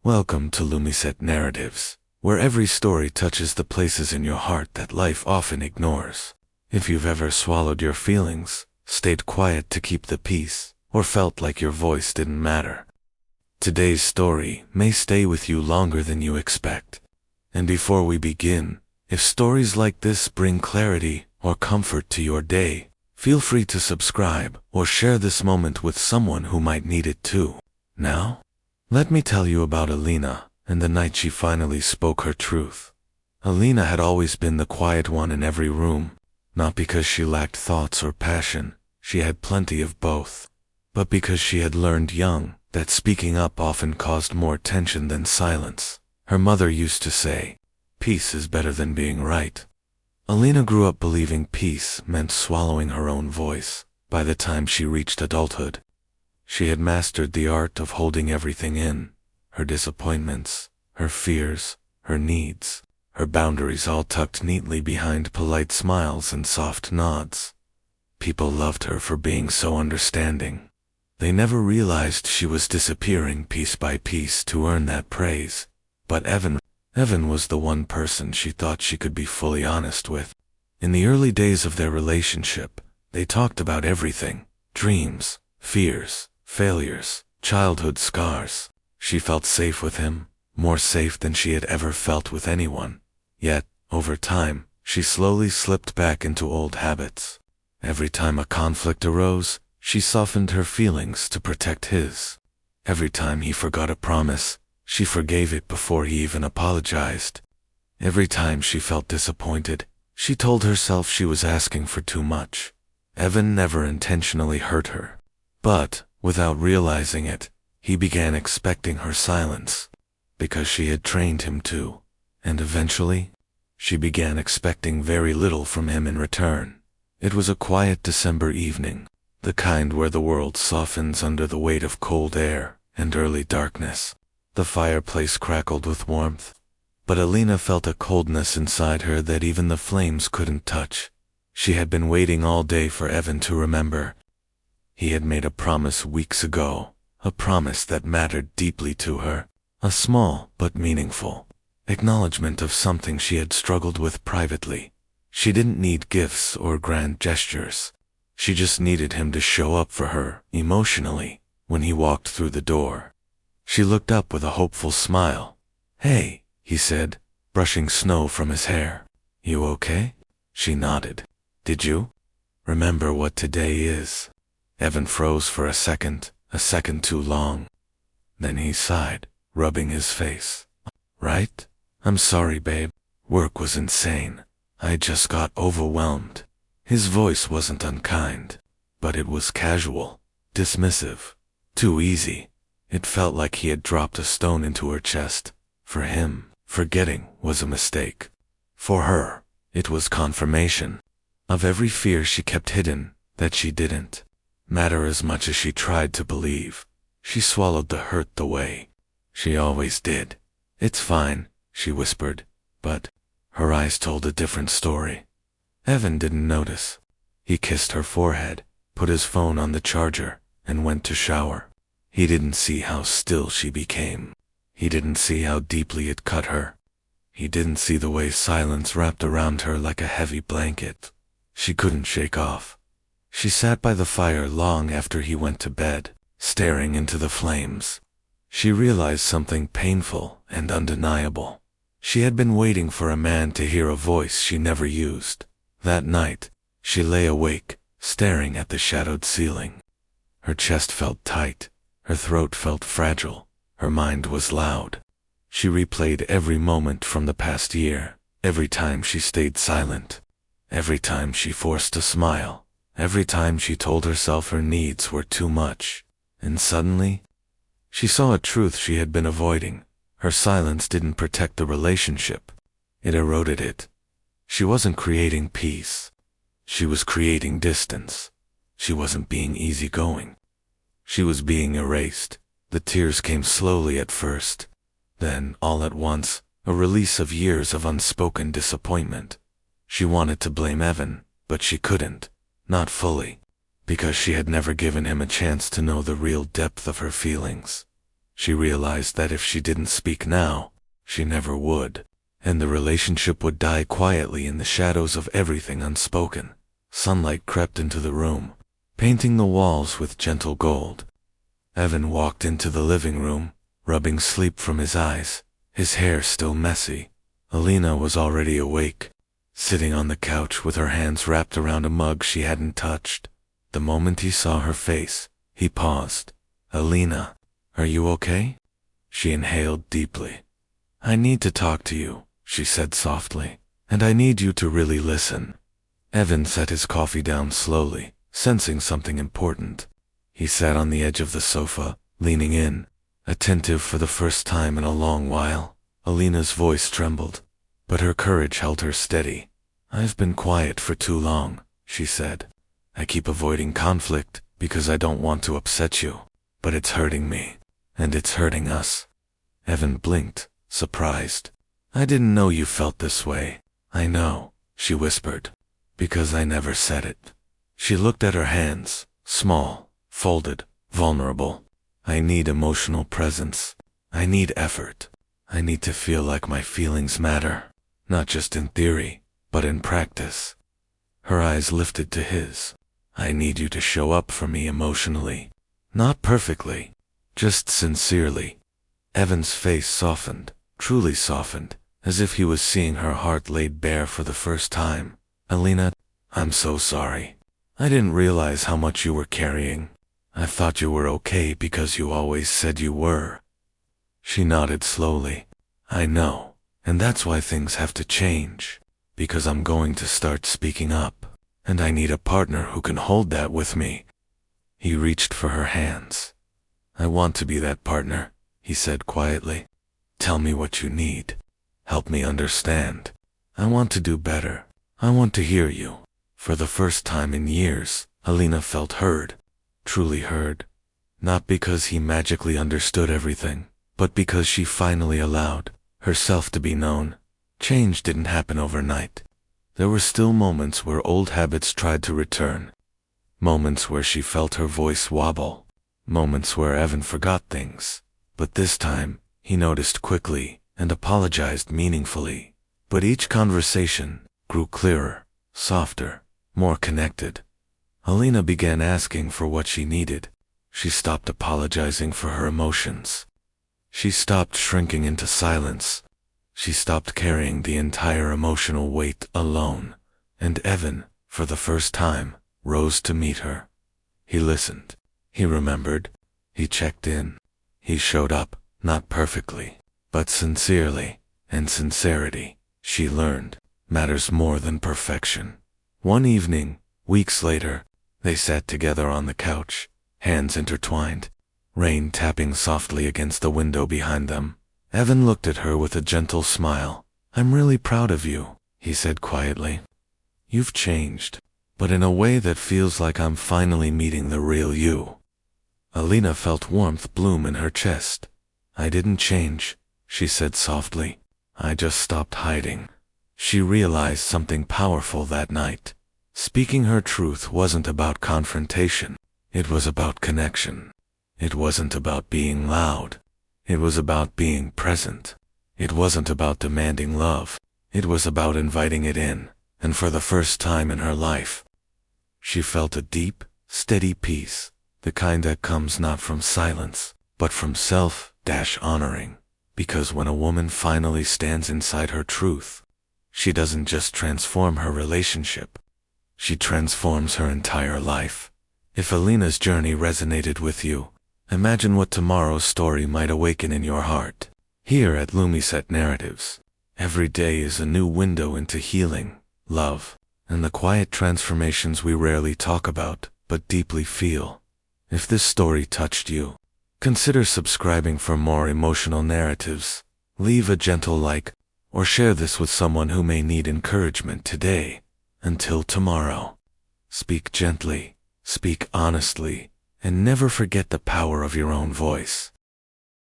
Welcome to Lumisette Narratives, where every story touches the places in your heart that life often ignores. If you've ever swallowed your feelings, stayed quiet to keep the peace, or felt like your voice didn't matter, today's story may stay with you longer than you expect. And before we begin, if stories like this bring clarity or comfort to your day, feel free to subscribe or share this moment with someone who might need it too. Now, let me tell you about Alina and the night she finally spoke her truth. Alina had always been the quiet one in every room, not because she lacked thoughts or passion, she had plenty of both, but because she had learned young that speaking up often caused more tension than silence. Her mother used to say, "Peace is better than being right." Alina grew up believing peace meant swallowing her own voice. By the time she reached adulthood, she had mastered the art of holding everything in, her disappointments, her fears, her needs, her boundaries all tucked neatly behind polite smiles and soft nods. People loved her for being so understanding. They never realized she was disappearing piece by piece to earn that praise. But Evan was the one person she thought she could be fully honest with. In the early days of their relationship, they talked about everything: dreams, fears, failures, childhood scars. She felt safe with him, more safe than she had ever felt with anyone. Yet, over time, she slowly slipped back into old habits. Every time a conflict arose, she softened her feelings to protect his. Every time he forgot a promise, she forgave it before he even apologized. Every time she felt disappointed, she told herself she was asking for too much. Evan never intentionally hurt her, but, without realizing it, he began expecting her silence, because she had trained him to, and eventually, she began expecting very little from him in return. It was a quiet December evening, the kind where the world softens under the weight of cold air and early darkness. The fireplace crackled with warmth, but Alina felt a coldness inside her that even the flames couldn't touch. She had been waiting all day for Evan to remember. He had made a promise weeks ago, a promise that mattered deeply to her, a small but meaningful acknowledgement of something she had struggled with privately. She didn't need gifts or grand gestures. She just needed him to show up for her, emotionally, when he walked through the door. She looked up with a hopeful smile. "Hey," he said, brushing snow from his hair. "You okay?" She nodded. "Did you remember what today is?" Evan froze for a second too long. Then he sighed, rubbing his face. "Right? I'm sorry, babe. Work was insane. I just got overwhelmed." His voice wasn't unkind, but it was casual, dismissive, too easy. It felt like he had dropped a stone into her chest. For him, forgetting was a mistake. For her, it was confirmation of every fear she kept hidden, that she didn't matter as much as she tried to believe. She swallowed the hurt the way she always did. "It's fine," she whispered, but her eyes told a different story. Evan didn't notice. He kissed her forehead, put his phone on the charger, and went to shower. He didn't see how still she became. He didn't see how deeply it cut her. He didn't see the way silence wrapped around her like a heavy blanket she couldn't shake off. She sat by the fire long after he went to bed, staring into the flames. She realized something painful and undeniable. She had been waiting for a man to hear a voice she never used. That night, she lay awake, staring at the shadowed ceiling. Her chest felt tight. Her throat felt fragile. Her mind was loud. She replayed every moment from the past year, every time she stayed silent, every time she forced a smile, every time she told herself her needs were too much. And suddenly, she saw a truth she had been avoiding. Her silence didn't protect the relationship. It eroded it. She wasn't creating peace. She was creating distance. She wasn't being easygoing. She was being erased. The tears came slowly at first. Then, all at once, a release of years of unspoken disappointment. She wanted to blame Evan, but she couldn't. Not fully. Because she had never given him a chance to know the real depth of her feelings. She realized that if she didn't speak now, she never would, and the relationship would die quietly in the shadows of everything unspoken. Sunlight crept into the room, painting the walls with gentle gold. Evan walked into the living room, rubbing sleep from his eyes, his hair still messy. Alina was already awake, sitting on the couch with her hands wrapped around a mug she hadn't touched. The moment he saw her face, he paused. "Alina, are you okay?" She inhaled deeply. "I need to talk to you," she said softly, "and I need you to really listen." Evan set his coffee down slowly, sensing something important. He sat on the edge of the sofa, leaning in, attentive for the first time in a long while. Alina's voice trembled, but her courage held her steady. "I've been quiet for too long," she said. "I keep avoiding conflict because I don't want to upset you, but it's hurting me, and it's hurting us." Evan blinked, surprised. "I didn't know you felt this way." "I know," she whispered, "because I never said it." She looked at her hands, small, folded, vulnerable. "I need emotional presence. I need effort. I need to feel like my feelings matter, not just in theory, but in practice." Her eyes lifted to his. "I need you to show up for me emotionally. Not perfectly, just sincerely." Evan's face softened, truly softened, as if he was seeing her heart laid bare for the first time. "Alina, I'm so sorry. I didn't realize how much you were carrying. I thought you were okay because you always said you were." She nodded slowly. "I know, and that's why things have to change, because I'm going to start speaking up, and I need a partner who can hold that with me." He reached for her hands. "I want to be that partner," he said quietly. "Tell me what you need. Help me understand. I want to do better. I want to hear you." For the first time in years, Alina felt heard, truly heard. Not because he magically understood everything, but because she finally allowed herself to be known. Change didn't happen overnight. There were still moments where old habits tried to return. Moments where she felt her voice wobble. Moments where Evan forgot things. But this time, he noticed quickly and apologized meaningfully. But each conversation grew clearer, softer, more connected. Alina began asking for what she needed. She stopped apologizing for her emotions. She stopped shrinking into silence. She stopped carrying the entire emotional weight alone. And Evan, for the first time, rose to meet her. He listened. He remembered. He checked in. He showed up, not perfectly, but sincerely. And sincerity, she learned, matters more than perfection. One evening, weeks later, they sat together on the couch, hands intertwined, rain tapping softly against the window behind them. Evan looked at her with a gentle smile. "I'm really proud of you," he said quietly. "You've changed, but in a way that feels like I'm finally meeting the real you." Alina felt warmth bloom in her chest. "I didn't change," she said softly. "I just stopped hiding." She realized something powerful that night. Speaking her truth wasn't about confrontation. It was about connection. It wasn't about being loud. It was about being present. It wasn't about demanding love. It was about inviting it in, and for the first time in her life, she felt a deep, steady peace, the kind that comes not from silence, but from self-honoring. Because when a woman finally stands inside her truth, she doesn't just transform her relationship, she transforms her entire life. If Alina's journey resonated with you, imagine what tomorrow's story might awaken in your heart. Here at Lumisette Narratives, every day is a new window into healing, love, and the quiet transformations we rarely talk about, but deeply feel. If this story touched you, consider subscribing for more emotional narratives. Leave a gentle like, or share this with someone who may need encouragement today. Until tomorrow, speak gently, speak honestly, and never forget the power of your own voice.